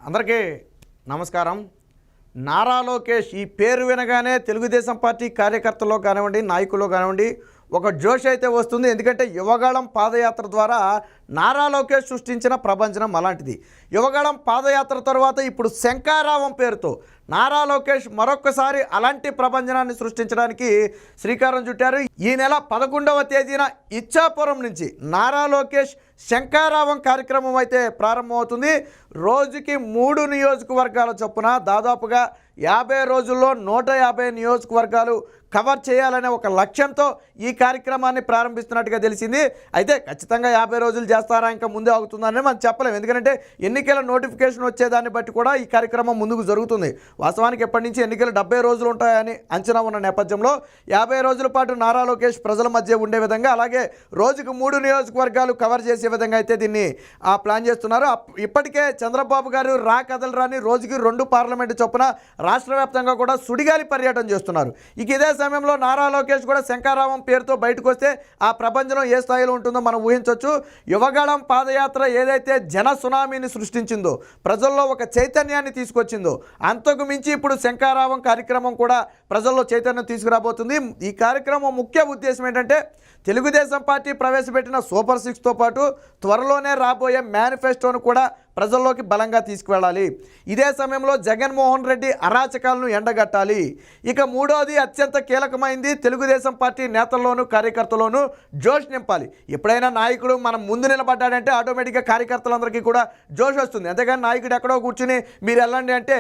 అందరికీ నమస్కారం. నారా లోకేష్ ఈ పేరు వినగానే తెలుగుదేశం పార్టీ కార్యకర్తల్లో కానివ్వండి, నాయకుల్లో కానివ్వండి ఒక జోష్ అయితే వస్తుంది. ఎందుకంటే యువగళం పాదయాత్ర ద్వారా నారా లోకేష్ సృష్టించిన ప్రభంజనం అలాంటిది. యువగళం పాదయాత్ర తర్వాత ఇప్పుడు శంఖారావం పేరుతో నారా లోకేష్ మరొక్కసారి అలాంటి ప్రభంజనాన్ని సృష్టించడానికి శ్రీకారం చుట్టారు. ఈ నెల 11వ తేదీన ఇచ్చాపురం నుంచి నారా లోకేష్ శంఖారావం కార్యక్రమం అయితే ప్రారంభమవుతుంది. రోజుకి 3 నియోజకవర్గాల చొప్పున దాదాపుగా 50 రోజుల్లో 150 నియోజకవర్గాలు కవర్ చేయాలనే ఒక లక్ష్యంతో ఈ కార్యక్రమాన్ని ప్రారంభిస్తున్నట్టుగా తెలిసింది. అయితే ఖచ్చితంగా 50 రోజులు చేస్తారా, ఇంకా ముందే అవుతుందని మనం చెప్పలేము. ఎందుకంటే ఎన్నికల నోటిఫికేషన్ వచ్చేదాన్ని బట్టి కూడా ఈ కార్యక్రమం ముందుకు జరుగుతుంది. వాస్తవానికి ఎప్పటి నుంచి ఎన్నికలు 70 రోజులు ఉంటాయని అంచనా ఉన్న నేపథ్యంలో 50 రోజుల పాటు నారా లోకేష్ ప్రజల మధ్య ఉండే విధంగా, అలాగే రోజుకు 3 నియోజకవర్గాలు కవర్ చేసే విధంగా అయితే దీన్ని ప్లాన్ చేస్తున్నారు. ఇప్పటికే చంద్రబాబు గారు రా కదలరాని రోజుకి 2 పార్లమెంటు చొప్పున రాష్ట్ర వ్యాప్తంగా కూడా సుడిగాలి పర్యటన చేస్తున్నారు. ఇక ఇదే సమయంలో నారా లోకేష్ కూడా శంఖారావం పేరుతో బయటకు వస్తే ఆ ప్రభంజనం ఏ స్థాయిలో ఉంటుందో మనం ఊహించవచ్చు. యువగళం పాదయాత్ర ఏదైతే జన సునామీని సృష్టించిందో, ప్రజల్లో ఒక చైతన్యాన్ని తీసుకొచ్చిందో, అంతకు మించి ఇప్పుడు శంఖారావం కార్యక్రమం కూడా ప్రజల్లో చైతన్యం తీసుకురాబోతుంది. ఈ కార్యక్రమం ముఖ్య ఉద్దేశం ఏంటంటే తెలుగుదేశం పార్టీ ప్రవేశపెట్టిన సూపర్ 6తో పాటు త్వరలోనే రాబోయే మేనిఫెస్టోను కూడా ప్రజల్లోకి బలంగా తీసుకువెళ్ళాలి. ఇదే సమయంలో జగన్మోహన్ రెడ్డి అరాచకాలను ఎండగట్టాలి. ఇక మూడోది అత్యంత కీలకమైంది, తెలుగుదేశం పార్టీ నేతల్లోనూ కార్యకర్తల్లోనూ జోష్ నింపాలి. ఎప్పుడైనా నాయకుడు మనం ముందు నిలబడ్డాడంటే ఆటోమేటిక్గా కార్యకర్తలందరికీ కూడా జోష్ వస్తుంది. అంతేగాని నాయకుడు ఎక్కడో కూర్చుని మీరు వెళ్ళండి అంటే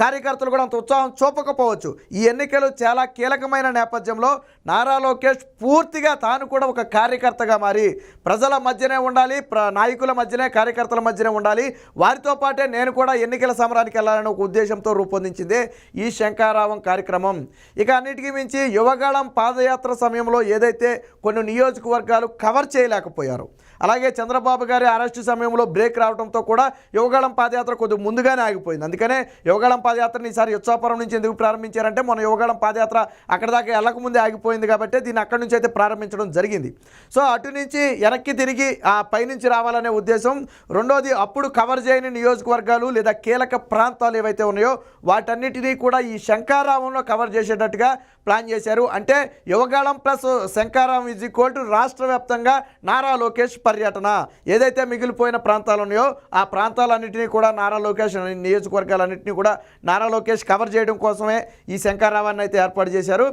కార్యకర్తలు కూడా అంత ఉత్సాహం చూపకపోవచ్చు. ఈ ఎన్నికలు చాలా కీలకమైన నేపథ్యంలో నారా లోకేష్ పూర్తిగా తాను కూడా ఒక కార్యకర్తగా మారి ప్రజల మధ్యనే ఉండాలి, నాయకుల మధ్యనే కార్యకర్తల మధ్యనే ఉండాలి, వారితో పాటే నేను కూడా ఎన్నికల సమరానికి వెళ్ళాలనే ఒక ఉద్దేశంతో రూపొందించిందే ఈ శంఖారావం కార్యక్రమం. ఇక అన్నిటికీ మించి యువగళం పాదయాత్ర సమయంలో ఏదైతే కొన్ని నియోజకవర్గాలు కవర్ చేయలేకపోయారు, అలాగే చంద్రబాబు గారి అరెస్టు సమయంలో బ్రేక్ రావడంతో కూడా యువగళం పాదయాత్ర కొద్దిగా ముందుగానే ఆగిపోయింది. అందుకనే యువగళం పాదయాత్రని ఈసారి ఇచ్చాపురం నుంచి ఎందుకు ప్రారంభించారంటే మొన్న యువగళం పాదయాత్ర అక్కడ దాకా వెళ్ళకముందే ఆగిపోయింది కాబట్టి దీన్ని అక్కడి నుంచి అయితే ప్రారంభించడం జరిగింది. సో అటు నుంచి వెనక్కి తిరిగి ఆ పైనుంచి రావాలనే ఉద్దేశం. రెండోది, అప్పుడు కవర్ చేయని నియోజకవర్గాలు లేదా కీలక ప్రాంతాలు ఏవైతే ఉన్నాయో వాటన్నిటినీ కూడా ఈ శంఖారావంలో కవర్ చేసేటట్టుగా ప్లాన్ చేశారు. అంటే Yuvagalam plus Shankharavam is equal to రాష్ట్ర వ్యాప్తంగా నారా లోకేష్ పర్యటన. ఏదైతే మిగిలిపోయిన ప్రాంతాలు ఉన్నాయో ఆ ప్రాంతాలన్నింటినీ కూడా నారా లోకేష్, నియోజకవర్గాలన్నింటినీ కూడా నారా లోకేష్ కవర్ చేయడం కోసమే ఈ శంఖారావాన్ని అయితే ఏర్పాటు చేశారు.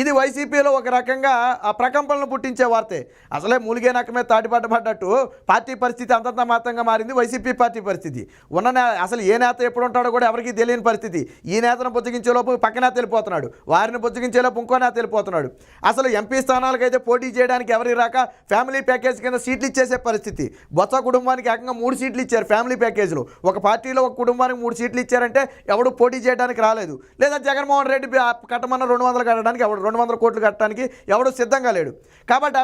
ఇది వైసీపీలో ఒక రకంగా ఆ ప్రకంపనలు పుట్టించే వార్తే. అసలే మూలిగే నక్కమే తాటిపట్టబడ్డట్టు పార్టీ పరిస్థితి అంతంత మాత్రంగా మారింది వైసీపీ పార్టీ పరిస్థితి. అసలు ఏ నేత ఎప్పుడు ఉంటాడో కూడా ఎవరికీ తెలియని పరిస్థితి. ఈ నేతను బుజ్జగించేలోపు పక్క నేత వెళ్ళిపోతున్నాడు, వారిని బుజ్జగించేలోపు ఇంకో నేత వెళ్ళిపోతున్నాడు. అసలు ఎంపీ స్థానాలకైతే పోటీ చేయడానికి ఎవరికి రాక ఫ్యామిలీ ప్యాకేజ్ కింద సీట్లు ఇచ్చేసే పరిస్థితి. బొత్స కుటుంబానికి ఏకంగా 3 సీట్లు ఇచ్చారు ఫ్యామిలీ ప్యాకేజ్లో. ఒక పార్టీలో ఒక కుటుంబానికి 3 సీట్లు ఇచ్చారంటే ఎవడు పోటీ చేయడానికి రాలేదు. లేదా జగన్మోహన్ రెడ్డి కట్టమన్న 200 కట్టడానికి ఎవడు 200 కోట్లు కట్టడానికి ఎవడు సిద్ధంగా లేడు. కాబట్టి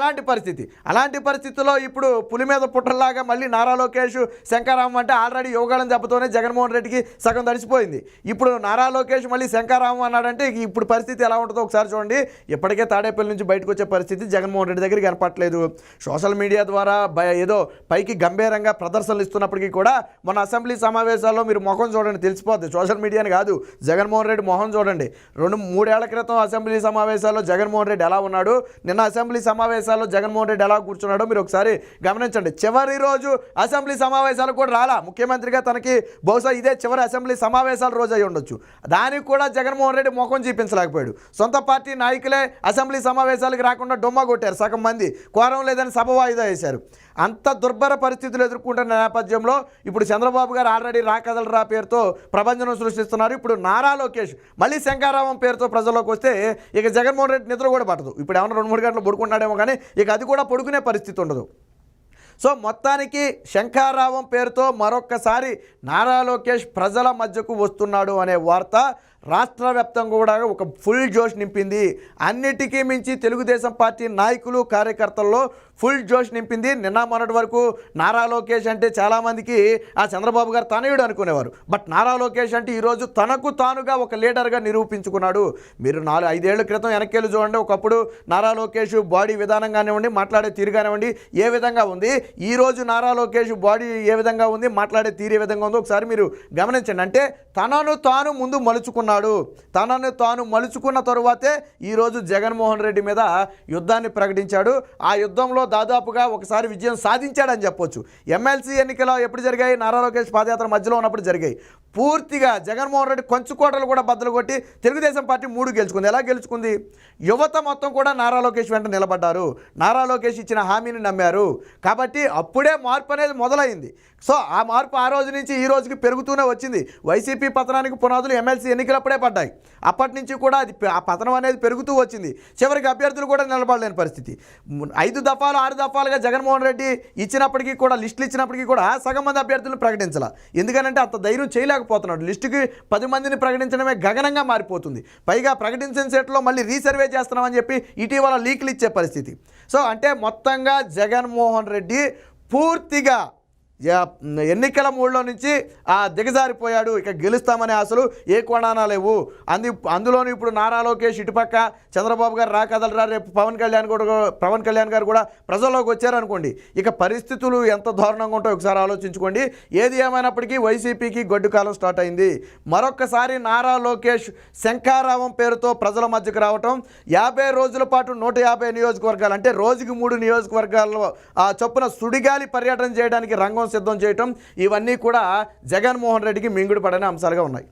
అలాంటి పరిస్థితుల్లో ఇప్పుడు పులి మీద పుట్టల్లాగా మళ్ళీ నారా లోకేష్ శంఖారావం అంటే ఆల్రెడీ యువగళం దెబ్బతోనే జగన్మోహన్ రెడ్డికి సగం తడిసిపోయింది. ఇప్పుడు నారా లోకేష్ మళ్ళీ శంఖారావం అన్నాడంటే ఇప్పుడు పరిస్థితి ఎలా ఉంటుందో ఒకసారి చూడండి. ఇప్పటికే తాడేపల్లి నుంచి బయటకు వచ్చే పరిస్థితి జగన్మోహన్ రెడ్డి దగ్గర కనపట్లేదు. సోషల్ మీడియా ద్వారా ఏదో పైకి గంభీరంగా ప్రదర్శనలు ఇస్తున్నప్పటికీ కూడా మొన్న అసెంబ్లీ సమావేశాల్లో మీరు మొహం చూడండి, తెలిసిపోద్ది. సోషల్ మీడియాని కాదు, జగన్మోహన్ రెడ్డి మొహం చూడండి. 2-3 ఏళ్ల క్రితం అసెంబ్లీ సమావేశాల్లో జగన్మోహన్ రెడ్డి ఎలా ఉన్నాడు, నిన్న అసెంబ్లీ సమావేశాల్లో జగన్మోహన్ రెడ్డి ఎలా కూర్చున్నాడో మీరు ఒకసారి గమనించండి. చివరి రోజు అసెంబ్లీ సమావేశాలు కూడా రాలా. ముఖ్యమంత్రిగా తనకి బహుశా ఇదే చివరి అసెంబ్లీ సమావేశాల రోజు అయి ఉండొచ్చు. దానికి కూడా జగన్మోహన్ రెడ్డి ముఖం చూపించలేకపోయాడు. సొంత పార్టీ నాయకులే అసెంబ్లీ సమావేశాలకు రాకుండా డొమ్మ కొట్టారు. సగం మంది కోరం లేదని సభ వాయిదా వేశారు. అంత దుర్భర పరిస్థితులు ఎదుర్కొంటున్న నేపథ్యంలో ఇప్పుడు చంద్రబాబు గారు ఆల్రెడీ రా కదలరా పేరుతో ప్రభంజనం సృష్టిస్తున్నారు. ఇప్పుడు నారా లోకేష్ మళ్ళీ శంఖారావం పేరుతో ప్రజల్లోకి వస్తే ఇక జగన్మోహన్ రెడ్డి నిద్ర కూడా పట్టదు. ఇప్పుడు ఏమన్నా 2-3 గంటలు పడుకున్నాడేమో కానీ ఇక అది కూడా పడుకునే పరిస్థితి ఉండదు. సో మొత్తానికి శంఖారావం పేరుతో మరొక్కసారి నారా లోకేష్ ప్రజల మధ్యకు వస్తున్నాడు అనే వార్త రాష్ట్ర వ్యాప్తంగా కూడా ఒక ఫుల్ జోష్ నింపింది. అన్నిటికీ మించి తెలుగుదేశం పార్టీ నాయకులు కార్యకర్తల్లో ఫుల్ జోష్ నింపింది. నిన్న మొన్నటి వరకు నారా లోకేష్ అంటే చాలామందికి ఆ చంద్రబాబు గారు తనయుడు అనుకునేవారు. బట్ నారా లోకేష్ అంటే ఈరోజు తనకు తానుగా ఒక లీడర్గా నిరూపించుకున్నాడు. మీరు 4-5 ఏళ్ల క్రితం వెనక్కేళ్ళు చూడండి, ఒకప్పుడు నారా లోకేష్ బాడీ విధానం కానివ్వండి, మాట్లాడే తీరు కానివ్వండి ఏ విధంగా ఉంది, ఈరోజు నారా లోకేష్ బాడీ ఏ విధంగా ఉంది, మాట్లాడే తీరు ఏ విధంగా ఉందో ఒకసారి మీరు గమనించండి. అంటే తనను తాను ముందు మలుచుకున్నాడు. తనను తాను మలుచుకున్న తరువాతే ఈరోజు జగన్మోహన్ రెడ్డి మీద యుద్ధాన్ని ప్రకటించాడు. ఆ యుద్ధంలో దాదాపుగా ఒకసారి విజయం సాధించాడని చెప్పొచ్చు. ఎమ్మెల్సీ ఎన్నికలు ఎప్పుడు జరిగాయి? నారా లోకేష్ పాదయాత్ర మధ్యలో ఉన్నప్పుడు జరిగాయి. పూర్తిగా జగన్మోహన్ రెడ్డి కొంచుకోటలు కూడా బద్దలు కొట్టి తెలుగుదేశం పార్టీ 3 గెలుచుకుంది. ఎలా గెలుచుకుంది? యువత మొత్తం కూడా నారా లోకేష్ వెంట నిలబడ్డారు. నారా లోకేష్ ఇచ్చిన హామీని నమ్మారు. కాబట్టి అప్పుడే మార్పు అనేది మొదలైంది. సో ఆ మార్పు ఆ రోజు నుంచి ఈ రోజుకి పెరుగుతూనే వచ్చింది. వైసీపీ పతనానికి పునాదులు ఎమ్మెల్సీ ఎన్నికలప్పుడే పడ్డాయి. అప్పటి నుంచి కూడా అది ఆ పతనం అనేది పెరుగుతూ వచ్చింది. చివరికి అభ్యర్థులు కూడా నిలబడలేని పరిస్థితి. 5 దఫాలు 6 దఫాలుగా జగన్మోహన్ రెడ్డి ఇచ్చినప్పటికీ కూడా, లిస్టులు ఇచ్చినప్పటికీ కూడా సగం మంది అభ్యర్థులను ప్రకటించాల. ఎందుకంటే అంత ధైర్యం చేయలేకపోతున్నాడు. లిస్టుకి 10 మందిని ప్రకటించడమే గగనంగా మారిపోతుంది. పైగా ప్రకటించిన సెట్లో మళ్ళీ రీసర్వే చేస్తున్నామని చెప్పి ఇటీవల లీకులు ఇచ్చే పరిస్థితి. సో అంటే మొత్తంగా జగన్మోహన్ రెడ్డి పూర్తిగా ఎన్నికల మూడులో నుంచి దిగజారిపోయాడు. ఇక గెలుస్తామనే ఆశలు ఏ కోణానా లేవు. అందులోనూ ఇప్పుడు నారా లోకేష్ ఇటుపక్క చంద్రబాబు గారు రాకదలరా, రేపు పవన్ కళ్యాణ్ గారు కూడా ప్రజల్లోకి వచ్చారనుకోండి, ఇక పరిస్థితులు ఎంత దారుణంగా ఉంటాయో ఒకసారి ఆలోచించుకోండి. ఏది ఏమైనప్పటికీ వైసీపీకి గొడ్డు కాలం స్టార్ట్ అయింది. మరొక్కసారి నారా లోకేష్ శంఖారావం పేరుతో ప్రజల మధ్యకు రావటం, 50 రోజుల పాటు 150 నియోజకవర్గాలు అంటే రోజుకి 3 నియోజకవర్గాల్లో చొప్పున సుడిగాలి పర్యటన చేయడానికి రంగం సిద్ధం చేయటం, ఇవన్నీ కూడా జగన్మోహన్ రెడ్డికి మింగుడు పడని అంశాలుగా ఉన్నాయి.